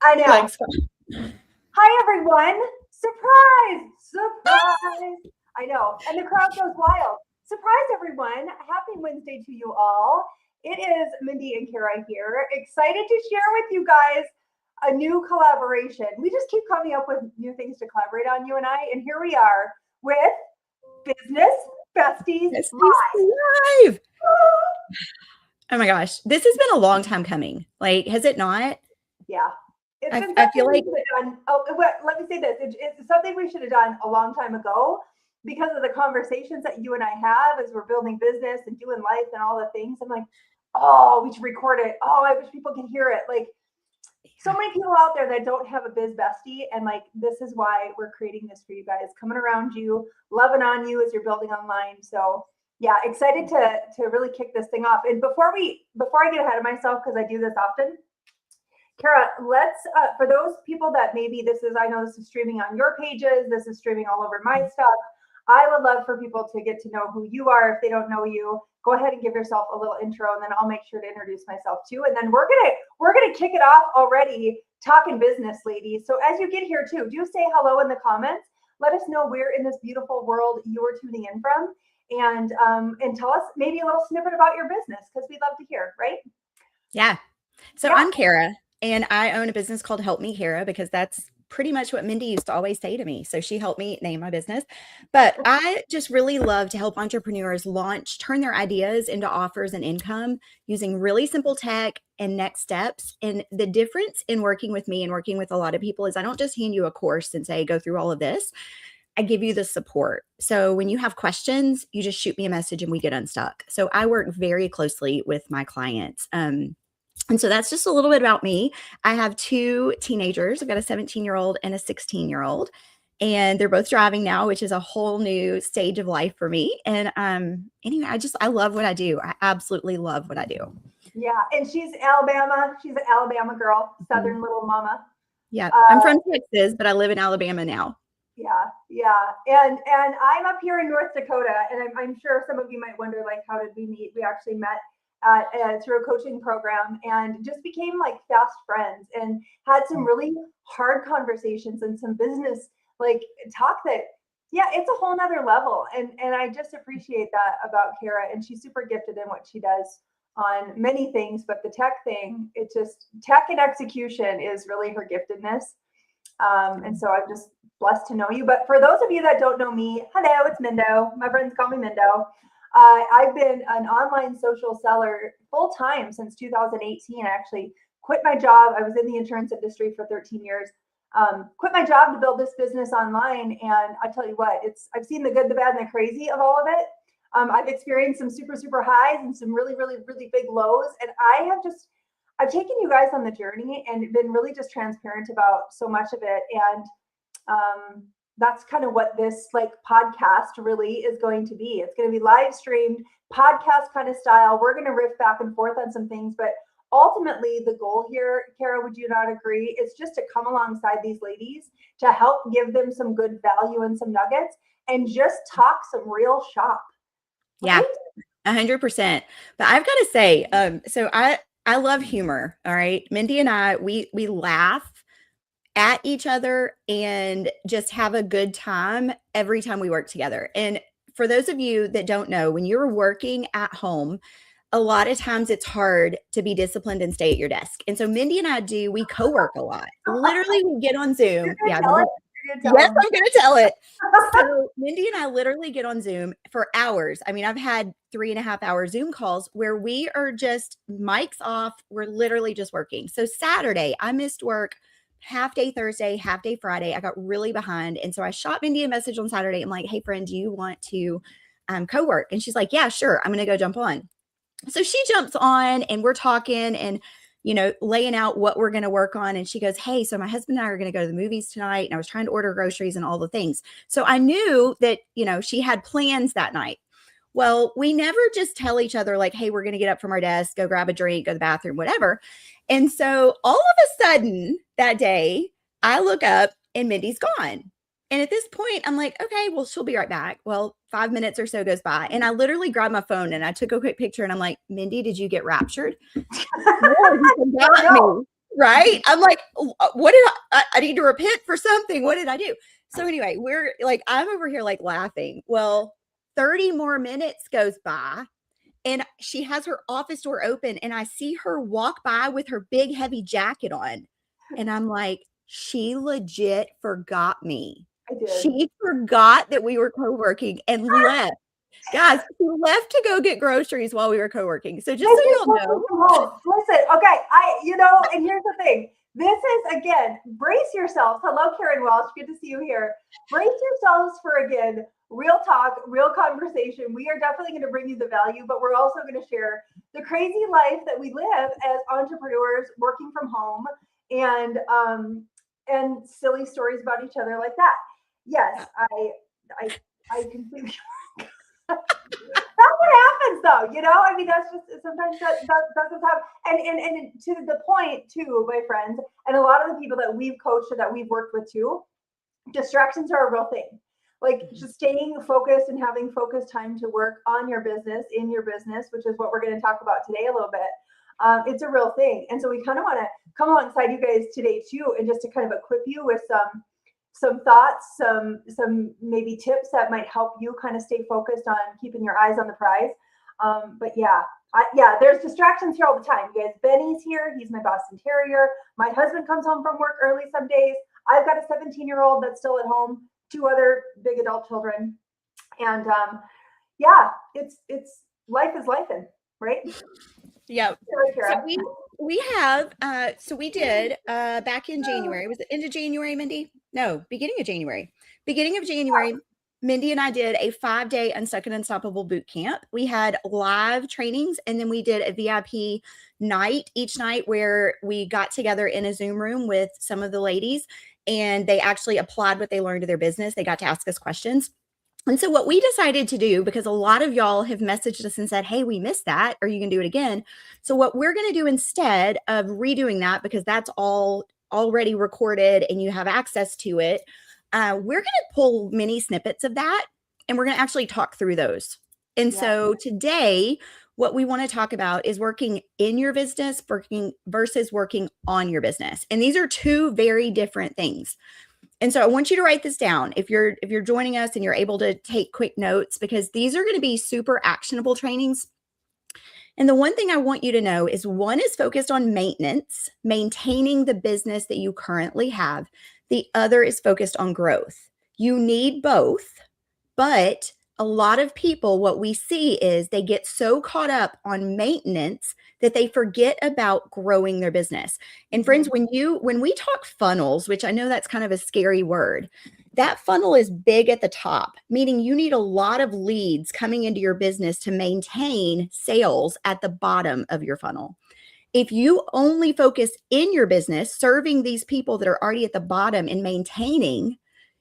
I know. Like, hi, everyone. Surprise! Surprise! I know. And the crowd goes wild. Surprise, everyone. Happy Wednesday to you all. It is Mindy and Kara here. Excited to share with you guys a new collaboration. We just keep coming up with new things to collaborate on, you and I. And here we are with Business Besties Live. Oh my gosh, this has been a long time coming. Like, has it not? Yeah. It's been I feel like done. Oh, let me say this. It's something we should have done a long time ago because of the conversations that you and I have as we're building business and doing life and all the things. I'm like, oh, we should record it. Oh, I wish people could hear it. Like, so many people out there that don't have a biz bestie, and like this is why we're creating this for you guys, coming around you, loving on you as you're building online. So yeah, excited to really kick this thing off. And before I get ahead of myself, because I do this often, Kara, let's for those people that maybe I know this is streaming on your pages, this is streaming all over my stuff. I would love for people to get to know who you are if they don't know you. Go ahead and give yourself a little intro, and then I'll make sure to introduce myself too. And then we're gonna kick it off already, talking business, ladies. So as you get here too, do say hello in the comments. Let us know where in this beautiful world you're tuning in from, and tell us maybe a little snippet about your business, because we'd love to hear, right? Yeah. So yeah. I'm Kara, and I own a business called Help Me Kara, because that's pretty much what Mindy used to always say to me. So she helped me name my business. But I just really love to help entrepreneurs turn their ideas into offers and income using really simple tech and next steps. And the difference in working with me and working with a lot of people is I don't just hand you a course and say, go through all of this. I give you the support. So when you have questions, you just shoot me a message and we get unstuck. So I work very closely with my clients. And so that's just a little bit about me. I have two teenagers. I've got a 17-year-old and a 16-year-old, and they're both driving now, which is a whole new stage of life for me. And anyway, I love what I do. I absolutely love what I do. Yeah, and she's Alabama. She's an Alabama girl, Southern little mama. Yeah, I'm from Texas, but I live in Alabama now. Yeah. And I'm up here in North Dakota, and I'm sure some of you might wonder, like, how did we meet? We actually met through a coaching program and just became like fast friends and had some really hard conversations and some business like talk that, yeah, it's a whole nother level. And I just appreciate that about Kara, and she's super gifted in what she does on many things, but the tech thing, tech and execution is really her giftedness. And so I'm just blessed to know you. But for those of you that don't know me, hello, it's Mindo. My friends call me Mindo. I've been an online social seller full time since 2018. I actually quit my job. I was in the insurance industry for 13 years. Quit my job to build this business online. And I tell you what, I've seen the good, the bad, and the crazy of all of it. I've experienced some super, super highs and some really, really, really big lows. And I've taken you guys on the journey and been really just transparent about so much of it. And that's kind of what this like podcast really is going to be. It's going to be live streamed, podcast kind of style. We're going to riff back and forth on some things, but ultimately the goal here, Kara, would you not agree? It's just to come alongside these ladies to help give them some good value and some nuggets and just talk some real shop. Right? Yeah, 100%. But I've got to say, so I love humor. All right. Mindy and I, we laugh at each other and just have a good time every time we work together. And for those of you that don't know, when you're working at home, a lot of times it's hard to be disciplined and stay at your desk. And so Mindy and I we co-work a lot. Literally, we get on Zoom. Yeah. Yes, I'm going to tell it. So Mindy and I literally get on Zoom for hours. I mean, I've had 3.5-hour Zoom calls where we are just mics off. We're literally just working. So Saturday, I missed work half day Thursday, half day Friday. I got really behind. And so I shot Mindy a message on Saturday. I'm like, hey friend, do you want to co-work? And she's like, yeah, sure. I'm going to go jump on. So she jumps on and we're talking and, laying out what we're going to work on. And she goes, hey, so my husband and I are going to go to the movies tonight. And I was trying to order groceries and all the things. So I knew that, she had plans that night. Well, we never just tell each other like, hey, we're going to get up from our desk, go grab a drink, go to the bathroom, whatever. And so all of a sudden that day, I look up and Mindy's gone. And at this point, I'm like, okay, well, she'll be right back. Well, 5 minutes or so goes by. And I literally grabbed my phone and I took a quick picture and I'm like, Mindy, did you get raptured? No. Right? I'm like, what did I need to repent for something. What did I do? So anyway, we're like, I'm over here like laughing. Well, 30 more minutes goes by and she has her office door open and I see her walk by with her big heavy jacket on. And I'm like, she legit forgot me. I did. She forgot that we were co-working and left. Guys, she left to go get groceries while we were co-working. So just so y'all know. Listen, okay, and here's the thing. This is, again, brace yourselves. Hello, Karen Welsh. Good to see you here. Brace yourselves for, again, real talk, real conversation. We are definitely going to bring you the value, but we're also going to share the crazy life that we live as entrepreneurs working from home and silly stories about each other like that. Yes, I completely. That's what happens though, I mean, that's just sometimes that's what's happening. And to the point too, my friends, and a lot of the people that we've coached or that we've worked with too, distractions are a real thing. Like just staying focused and having focused time to work on your business, in your business, which is what we're going to talk about today a little bit. It's a real thing. And so we kind of want to come alongside you guys today too, and just to kind of equip you with some thoughts, some maybe tips that might help you kind of stay focused on keeping your eyes on the prize. But yeah, there's distractions here all the time. You guys, Benny's here. He's my Boston Terrier. My husband comes home from work early some days. I've got a 17-year-old that's still at home, 2 other big adult children. And it's life is lifing, right? Yeah. So we have, so we did back in January. Was it end of January, Mindy? No, beginning of January. Beginning of January, Mindy and I did a 5-day Unstuck and Unstoppable boot camp. We had live trainings and then we did a VIP night each night where we got together in a Zoom room with some of the ladies and they actually applied what they learned to their business. They got to ask us questions. And so what we decided to do, because a lot of y'all have messaged us and said, hey, we missed that. Are you going to do it again? So what we're going to do instead of redoing that, because that's all already recorded and you have access to it, we're going to pull mini snippets of that and we're going to actually talk through those. And so today, what we want to talk about is working in your business versus working on your business. And these are 2 very different things. And so I want you to write this down if you're joining us and you're able to take quick notes, because these are going to be super actionable trainings. And the one thing I want you to know is one is focused on maintenance, maintaining the business that you currently have. The other is focused on growth. You need both, but a lot of people, what we see is they get so caught up on maintenance that they forget about growing their business. And friends, when we talk funnels, which I know that's kind of a scary word, that funnel is big at the top, meaning you need a lot of leads coming into your business to maintain sales at the bottom of your funnel. If you only focus in your business, serving these people that are already at the bottom and maintaining,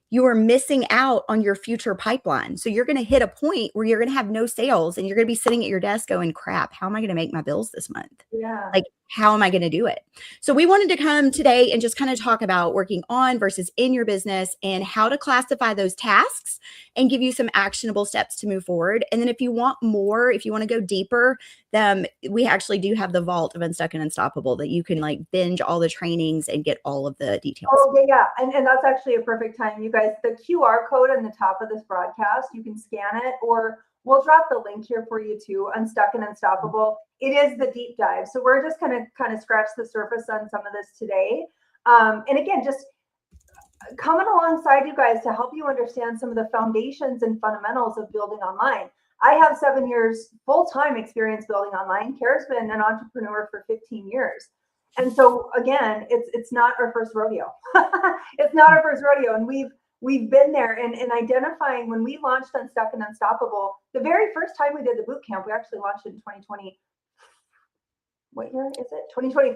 you are missing out on your future pipeline. So you're going to hit a point where you're going to have no sales and you're going to be sitting at your desk going, crap, how am I going to make my bills this month? Yeah. Like, how am I going to do it? So we wanted to come today and just kind of talk about working on versus in your business and how to classify those tasks and give you some actionable steps to move forward. And then if you want more, if you want to go deeper, we actually do have the vault of Unstuck and Unstoppable that you can like binge all the trainings and get all of the details. Oh, yeah. And that's actually a perfect time. You guys, the QR code on the top of this broadcast, you can scan it, or we'll drop the link here for you too, Unstuck and Unstoppable. It is the deep dive. So we're just going to kind of scratch the surface on some of this today. And again, just coming alongside you guys to help you understand some of the foundations and fundamentals of building online. I have 7 years full-time experience building online. Kara's been an entrepreneur for 15 years. And so again, it's not our first rodeo. It's not our first rodeo. And we've been there and identifying when we launched Unstuck and Unstoppable, the very first time we did the boot camp, we actually launched it in 2020. What year is it? 2025.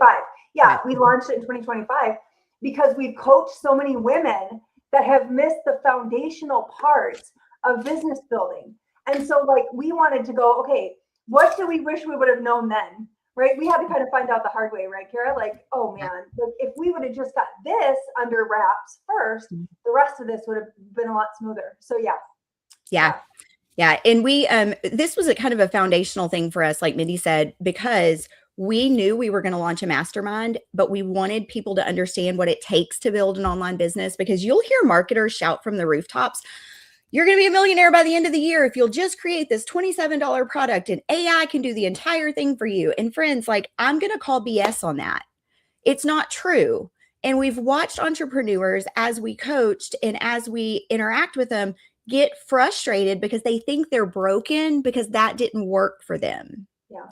Yeah, we launched it in 2025 because we've coached so many women that have missed the foundational parts of business building. And so like we wanted to go, okay, what do we wish we would have known then? Right? We had to kind of find out the hard way, right, Kara? Like, oh man, like if we would have just got this under wraps first, the rest of this would have been a lot smoother. So yeah. And we, this was a kind of a foundational thing for us, like Mindy said, because we knew we were going to launch a mastermind, but we wanted people to understand what it takes to build an online business, because you'll hear marketers shout from the rooftops, you're going to be a millionaire by the end of the year if you'll just create this $27 product and AI can do the entire thing for you. And friends, like, I'm going to call BS on that. It's not true. And we've watched entrepreneurs as we coached and as we interact with them get frustrated because they think they're broken because that didn't work for them. Yeah.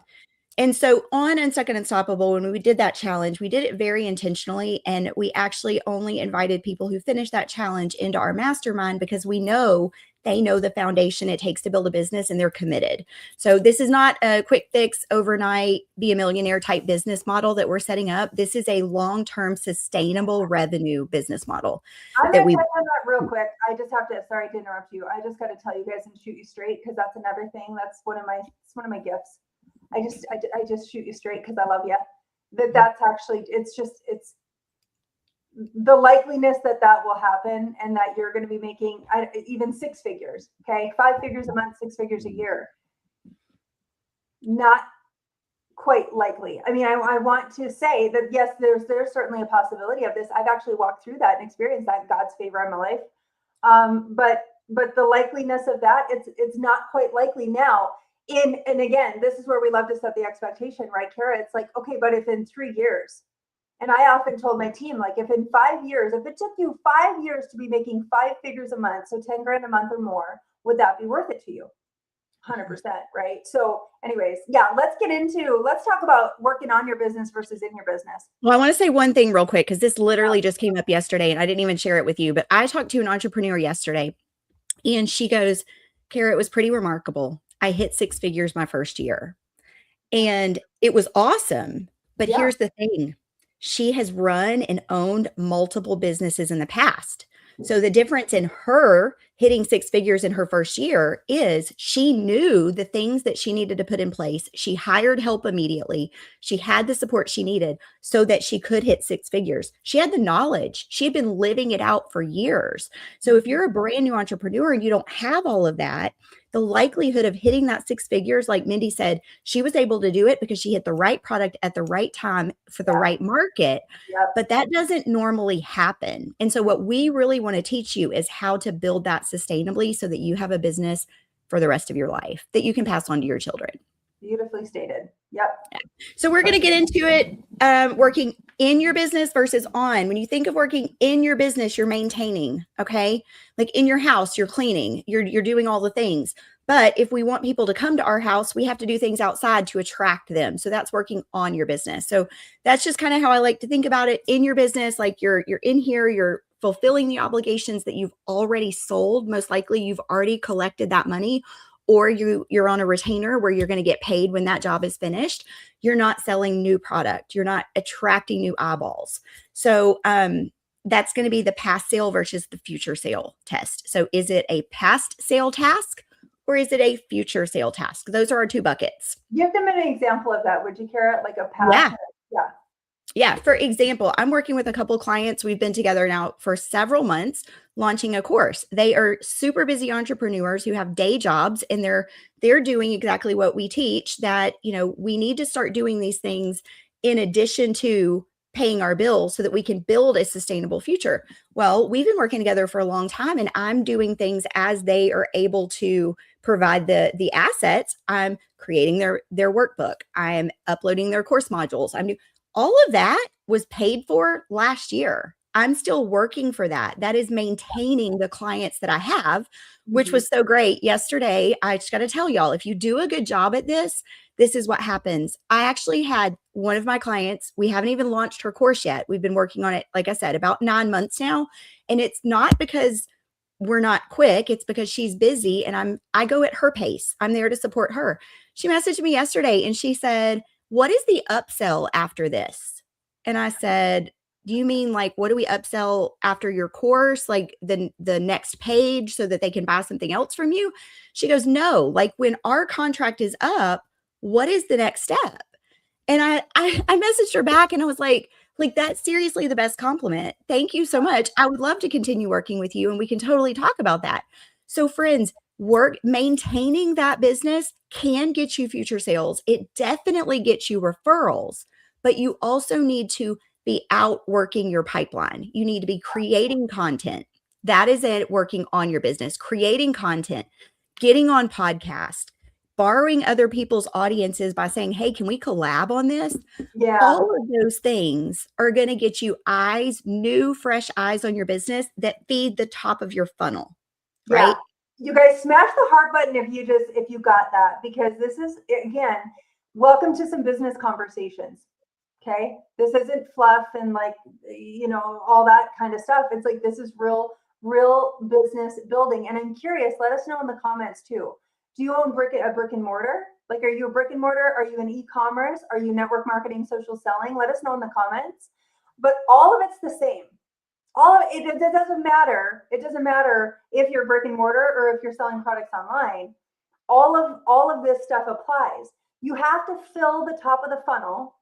And so on Unstuck and Unstoppable, when we did that challenge, we did it very intentionally. And we actually only invited people who finished that challenge into our mastermind because we know they know the foundation it takes to build a business and they're committed. So this is not a quick fix, overnight, be a millionaire type business model that we're setting up. This is a long-term sustainable revenue business model. I'm going to touch on that real quick. I just have to, sorry to interrupt you. I just got to tell you guys and shoot you straight, because that's another thing. That's one of my gifts. I just shoot you straight because I love you. That's actually, it's the likeliness that will happen, and that you're going to be making even 6 figures, okay? 5 figures a month, 6 figures a year. Not quite likely. I mean, I want to say that yes, there's certainly a possibility of this. I've actually walked through that and experienced that, God's favor in my life. But the likeliness of that, it's not quite likely now. And again, this is where we love to set the expectation, right, Kara? It's like, okay, but if in 3 years, and I often told my team, like, if in 5 years, if it took you 5 years to be making 5 figures a month, so 10 grand a month or more, would that be worth it to you? 100%, right? So anyways, yeah, let's talk about working on your business versus in your business. Well, I want to say one thing real quick, because this literally just came up yesterday and I didn't even share it with you, but I talked to an entrepreneur yesterday and she goes, Kara, it was pretty remarkable. I hit 6 figures my first year and it was awesome. But here's the thing. She has run and owned multiple businesses in the past. So the difference in her hitting 6 figures in her first year is she knew the things that she needed to put in place. She hired help immediately. She had the support she needed so that she could hit 6 figures. She had the knowledge. She had been living it out for years. So if you're a brand new entrepreneur and you don't have all of that, the likelihood of hitting that 6 figures, like Mindy said, she was able to do it because she hit the right product at the right time for the right market. But that doesn't normally happen. And so what we really want to teach you is how to build that sustainably so that you have a business for the rest of your life that you can pass on to your children. Beautifully stated. Yep. So we're going to get into it, working in your business versus on. When you think of working in your business, you're maintaining, okay? Like in your house, you're cleaning, you're doing all the things. But if we want people to come to our house, we have to do things outside to attract them. So that's working on your business. So that's just kind of how I like to think about it. In your business, like you're in here, you're fulfilling the obligations that you've already sold. Most likely you've already collected that money, or you're on a retainer where you're going to get paid when that job is finished. You're not selling new product. You're not attracting new eyeballs. So that's going to be the past sale versus the future sale test. So is it a past sale task or is it a future sale task? Those are our 2 buckets. Give them an example of that, would you, Kara? Like a past? Yeah. For example, I'm working with a couple of clients. We've been together now for several months launching a course. They are super busy entrepreneurs who have day jobs, and they're doing exactly what we teach, that, we need to start doing these things in addition to paying our bills so that we can build a sustainable future. Well, we've been working together for a long time, and I'm doing things as they are able to provide the assets. I'm creating their workbook. I'm uploading their course modules. All of that was paid for last year. I'm still working for that. That is maintaining the clients that I have, which was so great. Yesterday, I just got to tell y'all, if you do a good job at this, this is what happens. I actually had one of my clients, we haven't even launched her course yet. We've been working on it, like I said, about 9 months now. And it's not because we're not quick. It's because she's busy and I go at her pace. I'm there to support her. She messaged me yesterday and she said, what is the upsell after this? And I said, do you mean like, what do we upsell after your course? Like the next page so that they can buy something else from you? She goes, no, like when our contract is up, what is the next step? And I messaged her back and I was like, that's seriously the best compliment. Thank you so much. I would love to continue working with you and we can totally talk about that. So friends, maintaining that business can get you future sales. It definitely gets you referrals, but you also need to be out working your pipeline. You need to be creating content. That is it, working on your business, creating content, getting on podcast, borrowing other people's audiences by saying, hey, can we collab on this? Yeah. All of those things are going to get you eyes, new, fresh eyes on your business that feed the top of your funnel, right? You guys smash the heart button if you got that, because this is, again, welcome to some business conversations. Okay. This isn't fluff and like, all that kind of stuff. It's like, this is real business building. And I'm curious, let us know in the comments too. Do you own a brick and mortar? Like, are you a brick and mortar? Are you in e-commerce? Are you network marketing, social selling? Let us know in the comments. But all of it's the same. It doesn't matter. It doesn't matter if you're brick and mortar or if you're selling products online. All of this stuff applies. You have to fill the top of the funnel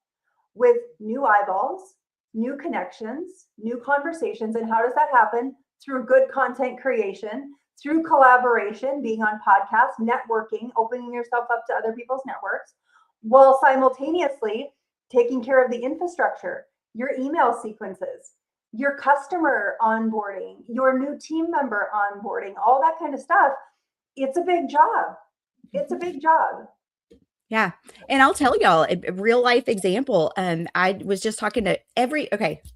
with new eyeballs, new connections, new conversations. And how does that happen? Through good content creation, through collaboration, being on podcasts, networking, opening yourself up to other people's networks, while simultaneously taking care of the infrastructure, your email sequences, your customer onboarding, your new team member onboarding, all that kind of stuff. It's a big job. It's a big job. Yeah. And I'll tell y'all a real life example. I was just talking to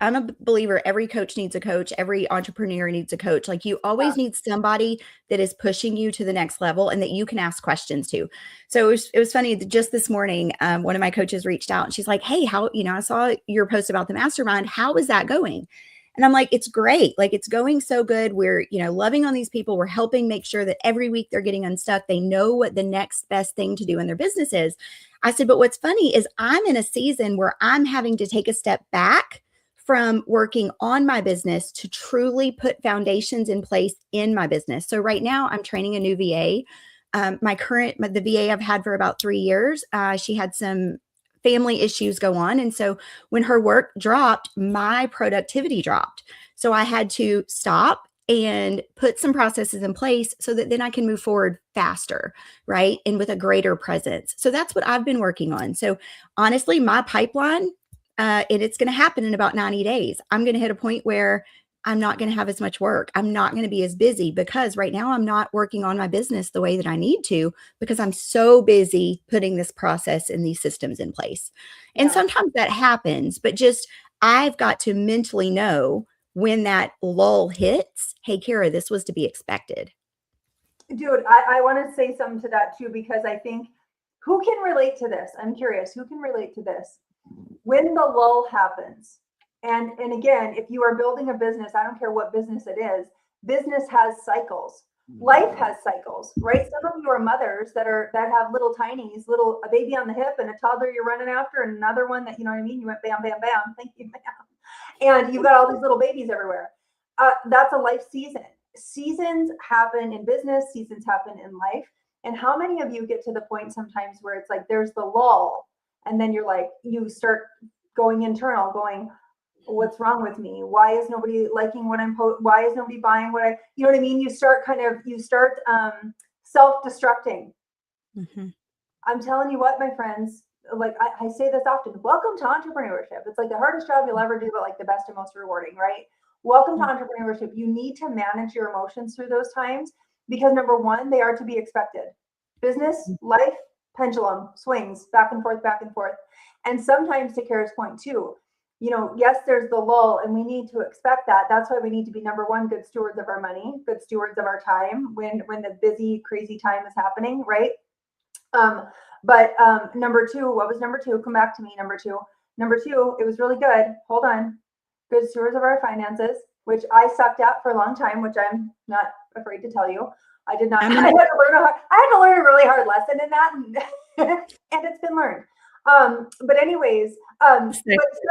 I'm a believer. Every coach needs a coach. Every entrepreneur needs a coach. Like, you always need somebody that is pushing you to the next level and that you can ask questions to. So it was funny. Just this morning, one of my coaches reached out and she's like, hey, I saw your post about the mastermind. How is that going? And I'm like, it's great. Like, it's going so good. We're, loving on these people. We're helping make sure that every week they're getting unstuck. They know what the next best thing to do in their business is. I said, but what's funny is I'm in a season where I'm having to take a step back from working on my business to truly put foundations in place in my business. So right now I'm training a new VA. The VA I've had for about 3 years, she had some family issues go on. And so when her work dropped, my productivity dropped. So I had to stop and put some processes in place so that then I can move forward faster, right? And with a greater presence. So that's what I've been working on. So honestly, my pipeline, and it's going to happen in about 90 days. I'm going to hit a point where I'm not going to have as much work. I'm not going to be as busy because right now I'm not working on my business the way that I need to because I'm so busy putting this process and these systems in place. And sometimes that happens, but just I've got to mentally know when that lull hits, hey, Kara, this was to be expected. Dude, I want to say something to that too, because I think who can relate to this? I'm curious, who can relate to this? When the lull happens, and again, if you are building a business, I don't care what business it is, business has cycles. Life has cycles, right? Some of you are mothers that have little tinies, a baby on the hip and a toddler you're running after, and another one that, you know what I mean? You went bam, bam, bam. Thank you, bam. And you've got all these little babies everywhere. That's a life season. Seasons happen in business, seasons happen in life. And how many of you get to the point sometimes where it's like there's the lull, and then you're like, you start going internal, going, what's wrong with me? Why is nobody liking what I'm why is nobody buying what you know what I mean? You start self-destructing. Mm-hmm. I'm telling you what, my friends, like I say this often, welcome to entrepreneurship. It's like the hardest job you'll ever do, but like the best and most rewarding, right? Welcome to entrepreneurship. You need to manage your emotions through those times because number one, they are to be expected. Business, life, pendulum swings back and forth. And sometimes, to Kara's point too, yes, there's the lull and we need to expect that. That's why we need to be number one, good stewards of our money, good stewards of our time when the busy, crazy time is happening, right? But number two, what was number two? Come back to me, number two. Number two, it was really good. Hold on. Good stewards of our finances, which I sucked at for a long time, which I'm not afraid to tell you. I did not. I had to learn a really hard lesson in that, and it's been learned. But anyways, but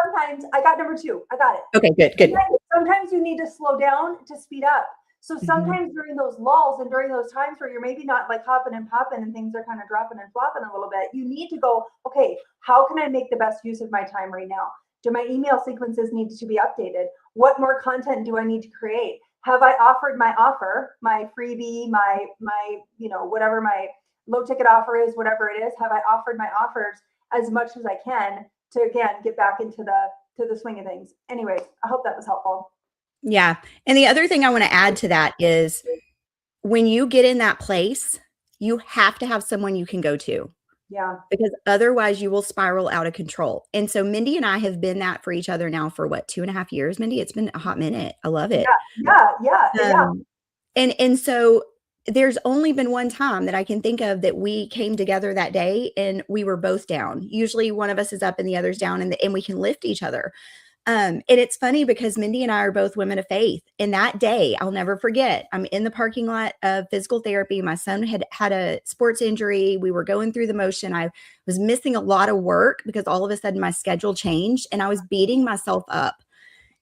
sometimes I got number two. I got it. Okay, good. Sometimes you need to slow down to speed up. So sometimes during those lulls and during those times where you're maybe not like hopping and popping and things are kind of dropping and flopping a little bit, you need to go, okay, how can I make the best use of my time right now? Do my email sequences need to be updated? What more content do I need to create? have I offered my offer, my freebie, my, whatever my low ticket offer is, whatever it is, have I offered my offers as much as I can to, again, get back into the swing of things. Anyways, I hope that was helpful. Yeah. And the other thing I want to add to that is when you get in that place, you have to have someone you can go to. Yeah. Because otherwise you will spiral out of control. And so Mindy and I have been that for each other now for what, 2.5 years, Mindy? It's been a hot minute. I love it. Yeah. And so there's only been one time that I can think of that we came together that day and we were both down. Usually one of us is up and the other's down, and we can lift each other. And it's funny because Mindy and I are both women of faith. And that day, I'll never forget, I'm in the parking lot of physical therapy. My son had a sports injury. We were going through the motion. I was missing a lot of work because all of a sudden my schedule changed and I was beating myself up.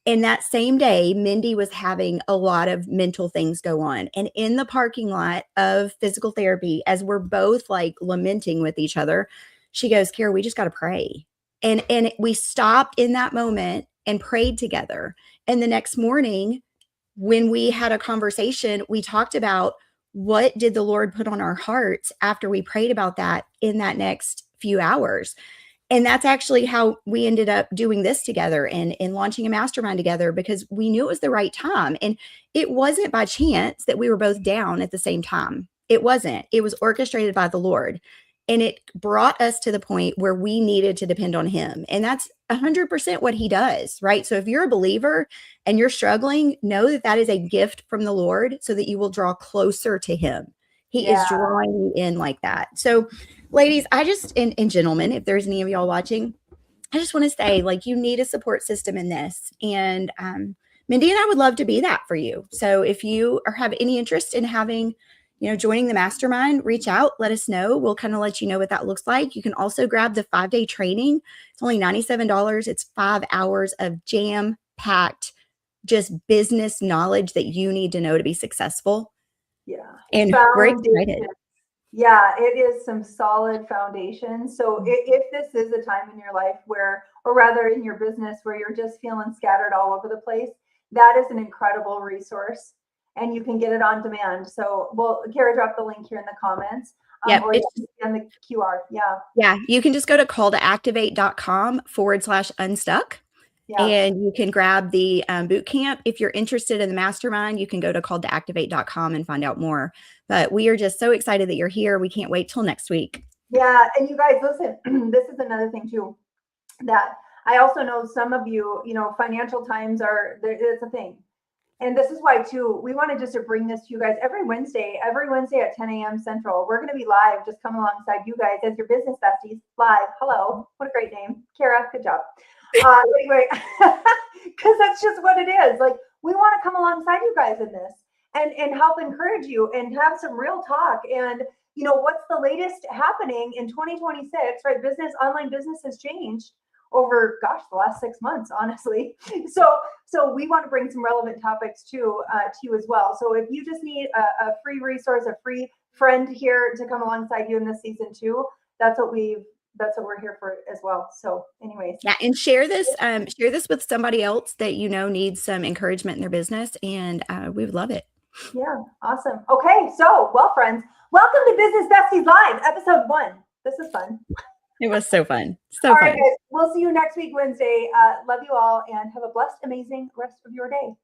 And that same day, Mindy was having a lot of mental things go on. And in the parking lot of physical therapy, as we're both like lamenting with each other, she goes, Kara, we just got to pray. And we stopped in that moment and prayed together. And the next morning, when we had a conversation, we talked about what did the Lord put on our hearts after we prayed about that in that next few hours. And that's actually how we ended up doing this together and launching a mastermind together, because we knew it was the right time. And it wasn't by chance that we were both down at the same time. It wasn't. It was orchestrated by the Lord. And it brought us to the point where we needed to depend on him. And that's 100% what he does, right? So if you're a believer and you're struggling, know that that is a gift from the Lord so that you will draw closer to him. He is drawing you in like that. So ladies, and gentlemen, if there's any of y'all watching, I just want to say, like, you need a support system in this. And Mindy and I would love to be that for you. So if you have any interest in having, joining the mastermind, reach out, let us know. We'll kind of let you know what that looks like. You can also grab the 5-day training. It's only $97. It's 5 hours of jam-packed, just business knowledge that you need to know to be successful. Yeah. And we're excited. Yeah, it is some solid foundation. So if this is a time in your life where, or rather in your business, where you're just feeling scattered all over the place, that is an incredible resource and you can get it on demand. So Kara dropped the link here in the comments. Yep, or in the QR. Yeah. Yeah. You can just go to calltoactivate.com/unstuck. Yeah. And you can grab the boot camp. If you're interested in the mastermind, you can go to calltoactivate.com and find out more. But we are just so excited that you're here. We can't wait till next week. Yeah. And you guys, listen, this is another thing too, that I also know some of you, financial times it's a thing. And this is why too, we wanted just to bring this to you guys every Wednesday at 10 a.m. Central. We're going to be live, just come alongside you guys as your business besties live. Hello. What a great name. Kara, good job. Anyway, because that's just what it is. Like, we want to come alongside you guys in this and help encourage you and have some real talk. And, what's the latest happening in 2026, right? Online business has changed over, the last 6 months, honestly. So we want to bring some relevant topics to you as well. So if you just need a free resource, a free friend here to come alongside you in this season too, that's what we're here for as well. So anyways. Yeah. And share this with somebody else that needs some encouragement in their business. And we would love it. Yeah. Awesome. Okay. So, friends, welcome to Business Besties Live, episode 1. This is fun. It was so fun. So all fun. Right, guys. We'll see you next week, Wednesday. Love you all and have a blessed, amazing rest of your day.